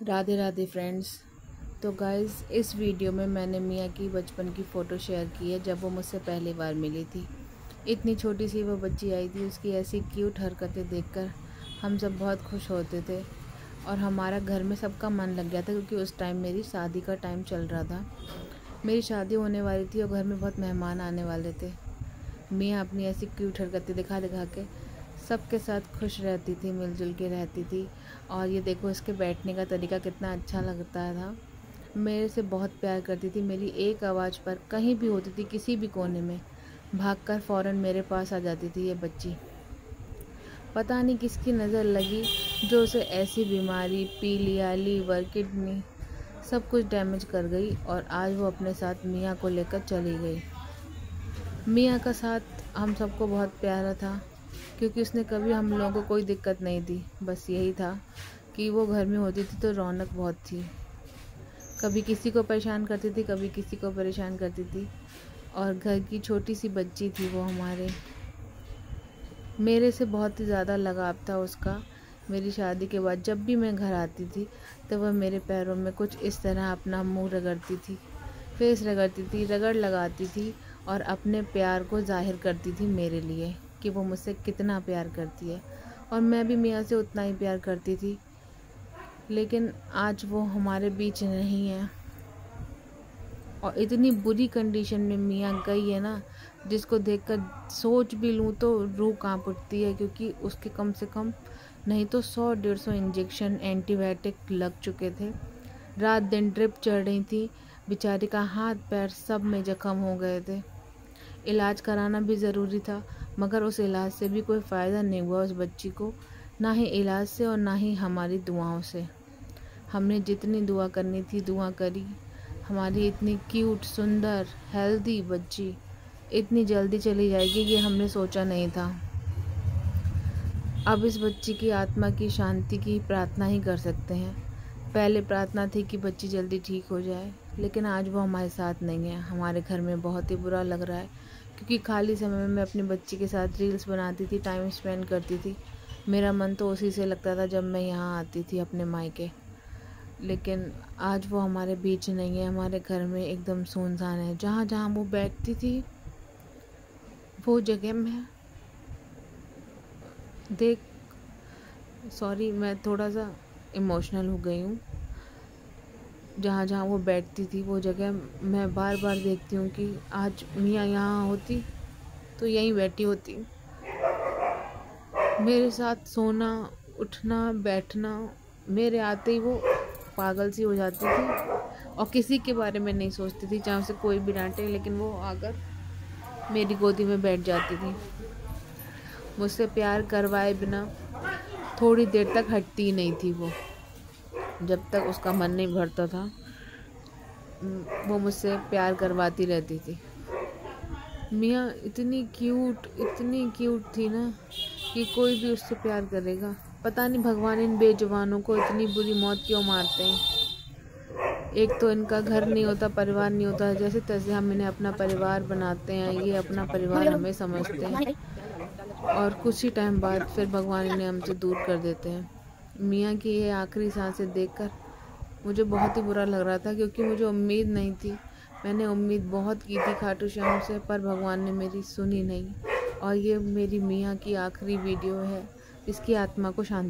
Radhe Radhe friends. तो guys, इस video में मैंने मियाँ की बचपन की फ़ोटो शेयर की है जब वो मुझसे पहली बार मिली थी। इतनी छोटी सी वो बच्ची आई थी, उसकी ऐसी क्यूट हरकतें देखकर हम सब बहुत खुश होते थे और हमारा घर में सबका मन लग गया था, क्योंकि उस टाइम मेरी शादी का टाइम चल रहा था। मेरी शादी होने वाली थी और घर में बहुत मेहमान आने वाले थे। मियाँ अपनी ऐसी क्यूट हरकतें दिखा दिखा के सबके साथ खुश रहती थी, मिलजुल के रहती थी। और ये देखो, इसके बैठने का तरीका कितना अच्छा लगता था। मेरे से बहुत प्यार करती थी। मेरी एक आवाज़ पर कहीं भी होती थी, किसी भी कोने में, भागकर फ़ौरन मेरे पास आ जाती थी ये बच्ची। पता नहीं किसकी नज़र लगी जो उसे ऐसी बीमारी, पीलिया, लीवर, किडनी सब कुछ डैमेज कर गई और आज वो अपने साथ मियाँ को लेकर चली गई। मियाँ का साथ हम सबको बहुत प्यारा था, क्योंकि उसने कभी हम लोगों को कोई दिक्कत नहीं दी। बस यही था कि वो घर में होती थी तो रौनक बहुत थी। कभी किसी को परेशान करती थी, कभी किसी को परेशान करती थी, और घर की छोटी सी बच्ची थी वो हमारे। मेरे से बहुत ही ज़्यादा लगाव था उसका। मेरी शादी के बाद जब भी मैं घर आती थी तो वह मेरे पैरों में कुछ इस तरह अपना मुंह रगड़ती थी, फेस रगड़ती थी, रगड़ लगाती थी और अपने प्यार को जाहिर करती थी मेरे लिए कि वो मुझसे कितना प्यार करती है। और मैं भी मियाँ से उतना ही प्यार करती थी। लेकिन आज वो हमारे बीच नहीं है और इतनी बुरी कंडीशन में मियाँ गई है ना, जिसको देखकर सोच भी लूँ तो रूह कांप उठती है, क्योंकि उसके कम से कम नहीं तो 100-150 इंजेक्शन एंटीबायोटिक लग चुके थे। रात दिन ड्रिप चढ़ रही थी। बेचारी का हाथ पैर सब में जख्म हो गए थे। इलाज कराना भी ज़रूरी था, मगर उस इलाज से भी कोई फ़ायदा नहीं हुआ उस बच्ची को, ना ही इलाज से और ना ही हमारी दुआओं से। हमने जितनी दुआ करनी थी दुआ करी। हमारी इतनी क्यूट, सुंदर, हेल्दी बच्ची इतनी जल्दी चली जाएगी ये हमने सोचा नहीं था। अब इस बच्ची की आत्मा की शांति की प्रार्थना ही कर सकते हैं। पहले प्रार्थना थी कि बच्ची जल्दी ठीक हो जाए, लेकिन आज वो हमारे साथ नहीं है। हमारे घर में बहुत ही बुरा लग रहा है, क्योंकि खाली समय में मैं अपनी बच्ची के साथ रील्स बनाती थी, टाइम स्पेंड करती थी। मेरा मन तो उसी से लगता था जब मैं यहाँ आती थी अपने मायके। लेकिन आज वो हमारे बीच नहीं है। हमारे घर में एकदम सुनसान है। जहाँ जहाँ वो बैठती थी वो जगह में देख, सॉरी, मैं थोड़ा सा इमोशनल हो गई हूँ। जहाँ जहाँ वो बैठती थी वो जगह मैं बार बार देखती हूँ कि आज मियाँ यहाँ होती तो यहीं बैठी होती, मेरे साथ सोना, उठना, बैठना। मेरे आते ही वो पागल सी हो जाती थी और किसी के बारे में नहीं सोचती थी, चाहे उसे कोई भी डांटे, लेकिन वो आकर मेरी गोदी में बैठ जाती थी। मुझसे प्यार करवाए बिना थोड़ी देर तक हटती ही नहीं थी वो। जब तक उसका मन नहीं भरता था वो मुझसे प्यार करवाती रहती थी। मियाँ इतनी क्यूट थी ना कि कोई भी उससे प्यार करेगा। पता नहीं भगवान इन बेजुबानों को इतनी बुरी मौत क्यों मारते हैं। एक तो इनका घर नहीं होता, परिवार नहीं होता, जैसे तैसे हम इन्हें अपना परिवार बनाते हैं, ये अपना परिवार हमें समझते हैं और कुछ ही टाइम बाद फिर भगवान इन्हें हमसे दूर कर देते हैं। मियाँ की ये आखिरी सांसें देखकर मुझे बहुत ही बुरा लग रहा था, क्योंकि मुझे उम्मीद नहीं थी। मैंने उम्मीद बहुत की थी खाटू श्याम से, पर भगवान ने मेरी सुनी नहीं। और ये मेरी मियाँ की आखिरी वीडियो है। इसकी आत्मा को शांति